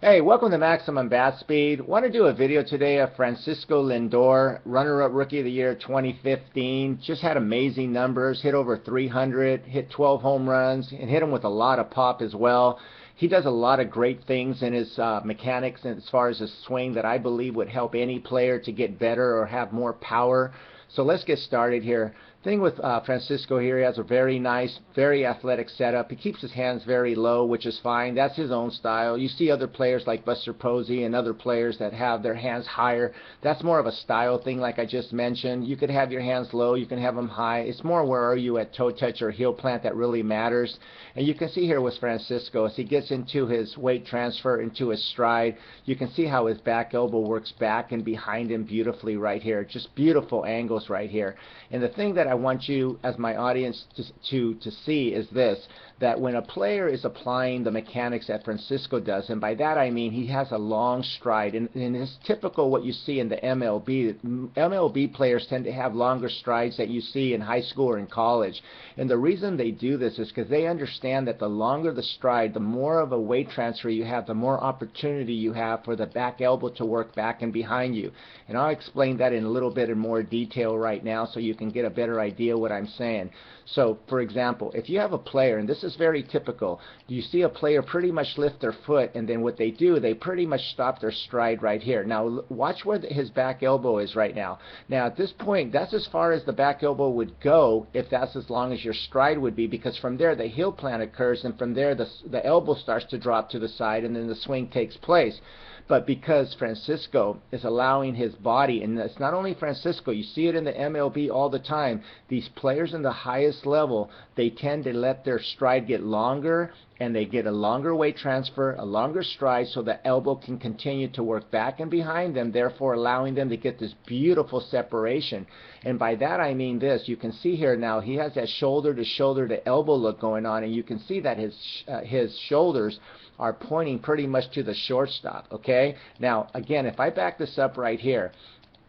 Hey, welcome to Maximum Bat Speed. Want to do a video today of Francisco Lindor, runner-up Rookie of the Year 2015. Just had amazing numbers, hit over 300, hit 12 home runs, and hit them with a lot of pop as well. He does a lot of great things in his mechanics and as far as his swing that I believe would help any player to get better or have more power. So let's get started here. Thing with Francisco here, he has a very nice, very athletic setup. He keeps his hands very low, which is fine. That's his own style. You see other players like Buster Posey and other players that have their hands higher. That's more of a style thing, like I just mentioned. You could have your hands low, you can have them high. It's more where are you at toe touch or heel plant that really matters. And you can see here with Francisco, as he gets into his weight transfer, into his stride, you can see how his back elbow works back and behind him beautifully right here. Just beautiful angles right here. And the thing that I want you as my audience to see is this, that when a player is applying the mechanics that Francisco does, and by that I mean he has a long stride, and it's typical what you see in the MLB. MLB players tend to have longer strides that you see in high school or in college. And the reason they do this is because they understand that the longer the stride, the more of a weight transfer you have, the more opportunity you have for the back elbow to work back and behind you. And I'll explain that in a little bit in more detail right now so you can get a better idea what I'm saying. So, for example, if you have a player, and this is very typical, you see a player pretty much lift their foot, and then what they do, they pretty much stop their stride right here. Now, watch where his back elbow is right now. Now, at this point, that's as far as the back elbow would go if that's as long as your stride would be, because from there, the heel plant occurs, and from there, the elbow starts to drop to the side, and then the swing takes place. But because Francisco is allowing his body, and it's not only Francisco, you see it in the MLB all the time, these players in the highest level, they tend to let their stride get longer, and they get a longer weight transfer, a longer stride, so the elbow can continue to work back and behind them, therefore allowing them to get this beautiful separation. And by that I mean this, you can see here now he has that shoulder to shoulder to elbow look going on, and you can see that his shoulders are pointing pretty much to the shortstop, okay? Now, again, if I back this up right here,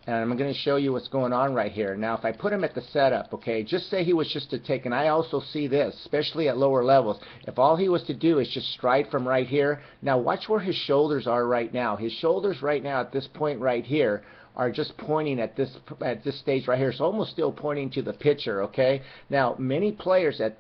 and I'm going to show you what's going on right here. Now, if I put him at the setup, okay, just say he was just to take, and I also see this, especially at lower levels, if all he was to do is just stride from right here, now watch where his shoulders are right now. His shoulders right now at this point right here are just pointing at this stage right here. It's almost still pointing to the pitcher, okay? Now, many players at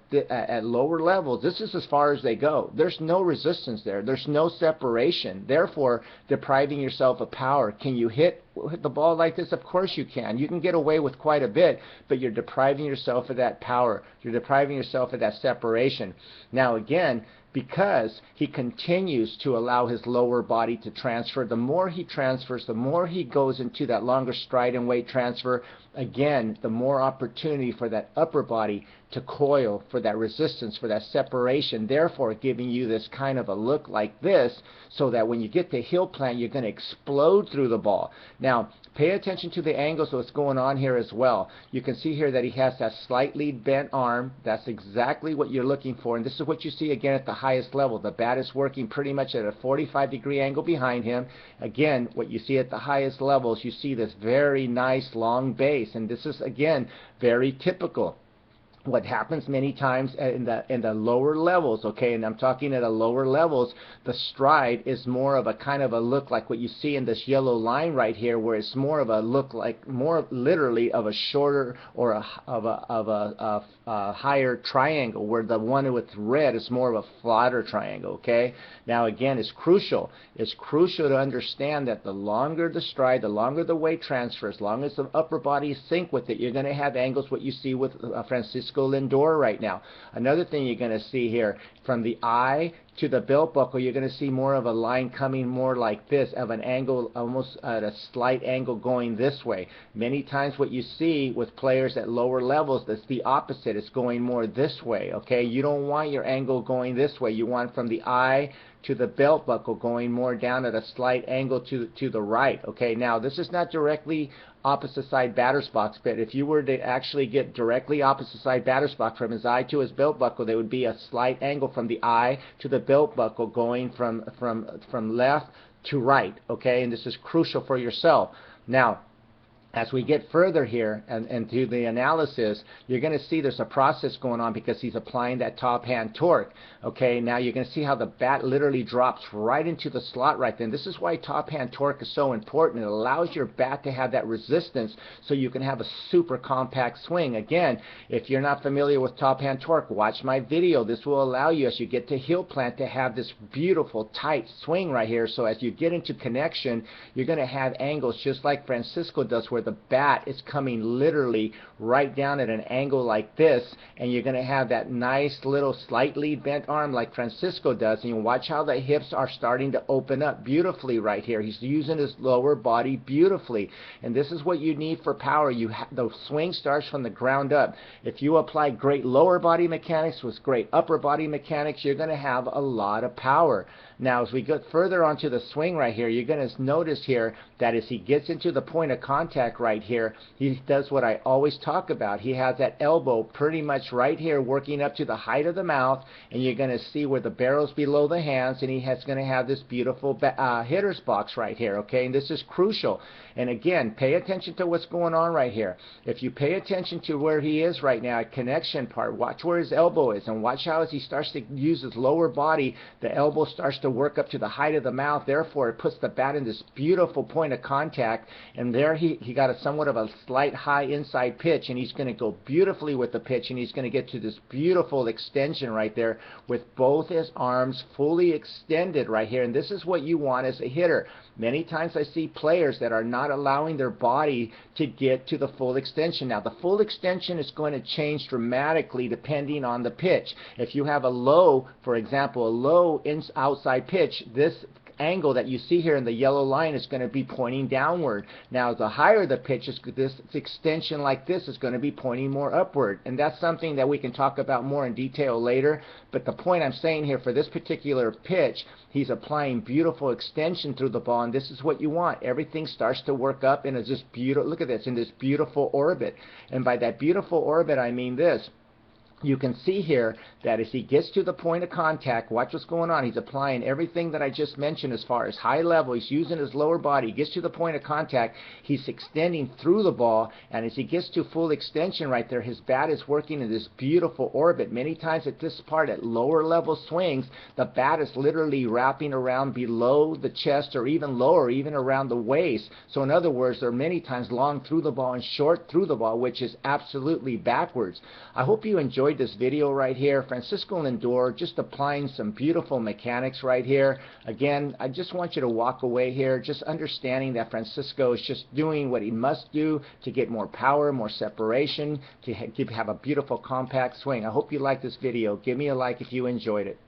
lower levels, this is as far as they go. There's no resistance there. There's no separation. Therefore, depriving yourself of power. Can you hit the ball like this? Of course you can. You can get away with quite a bit, but you're depriving yourself of that power. You're depriving yourself of that separation. Now, again, because he continues to allow his lower body to transfer. The more he transfers, the more he goes into that longer stride and weight transfer, again, the more opportunity for that upper body to coil, for that resistance, for that separation, therefore giving you this kind of a look like this, so that when you get to heel plant, you're going to explode through the ball. Now, pay attention to the angles of what's going on here as well. You can see here that he has that slightly bent arm. That's exactly what you're looking for, and this is what you see again at the highest level. The bat is working pretty much at a 45-degree angle behind him. Again, what you see at the highest levels, you see this very nice long base, and this is, again, very typical. What happens many times in the lower levels, okay, and I'm talking at the lower levels, the stride is more of a kind of a look like what you see in this yellow line right here, where it's more of a look like more literally of a shorter or a higher triangle, where the one with red is more of a flatter triangle, okay? Now again, it's crucial. It's crucial to understand that the longer the stride, the longer the weight transfer, as long as the upper body is sync with it, you're going to have angles what you see with Francisco Lindor right now. Another thing you're going to see here, from the eye to the belt buckle, you're going to see more of a line coming more like this, of an angle, almost at a slight angle going this way. Many times what you see with players at lower levels, that's the opposite. It's going more this way, okay? You don't want your angle going this way. You want from the eye to the belt buckle going more down at a slight angle to the right, okay? Now, this is not directly opposite side batter's box, but if you were to actually get directly opposite side batter's box from his eye to his belt buckle, there would be a slight angle from the eye to the belt buckle going from left to right, okay? And this is crucial for yourself. Now, As we get further here and do the analysis, you're going to see there's a process going on because he's applying that top hand torque. Okay, now you're going to see how the bat literally drops right into the slot right then. This is why top hand torque is so important. It allows your bat to have that resistance so you can have a super compact swing. Again, if you're not familiar with top hand torque, watch my video. This will allow you, as you get to heel plant, to have this beautiful tight swing right here. So as you get into connection, you're going to have angles just like Francisco does, where the bat is coming literally right down at an angle like this, and you're going to have that nice little slightly bent arm like Francisco does, and you watch how the hips are starting to open up beautifully right here. He's using his lower body beautifully, and this is what you need for power. The swing starts from the ground up. If you apply great lower body mechanics with great upper body mechanics, you're going to have a lot of power. Now, as we get further onto the swing right here, you're going to notice here that as he gets into the point of contact right here, he does what I always talk about. He has that elbow pretty much right here working up to the height of the mouth, and you're going to see where the barrel's below the hands, and he's going to have this beautiful hitter's box right here, okay? And this is crucial. And again, pay attention to what's going on right here. If you pay attention to where he is right now, at connection part, watch where his elbow is, and watch how as he starts to use his lower body, the elbow starts to work up to the height of the mouth. Therefore, it puts the bat in this beautiful point of contact, and there he got a somewhat of a slight high inside pitch, and he's going to go beautifully with the pitch, and he's going to get to this beautiful extension right there with both his arms fully extended right here. And this is what you want as a hitter. Many times I see players that are not allowing their body to get to the full extension. Now, the full extension is going to change dramatically depending on the pitch. If you have a low, for example, a low outside pitch, this angle that you see here in the yellow line is going to be pointing downward. Now, the higher the pitch is, this extension like this is going to be pointing more upward. And that's something that we can talk about more in detail later. But the point I'm saying here, for this particular pitch, he's applying beautiful extension through the ball, and this is what you want. Everything starts to work up in this beautiful, look at this, in this beautiful orbit. And by that beautiful orbit, I mean this. You can see here that as he gets to the point of contact, watch what's going on. He's applying everything that I just mentioned as far as high level. He's using his lower body. He gets to the point of contact. He's extending through the ball, and as he gets to full extension right there, his bat is working in this beautiful orbit. Many times at this part, at lower level swings, the bat is literally wrapping around below the chest or even lower, even around the waist. So in other words, they're many times long through the ball and short through the ball, which is absolutely backwards. I hope you enjoyed this video right here. Francisco Lindor just applying some beautiful mechanics right here. Again, I just want you to walk away here just understanding that Francisco is just doing what he must do to get more power, more separation, to have a beautiful compact swing. I hope you liked this video. Give me a like if you enjoyed it.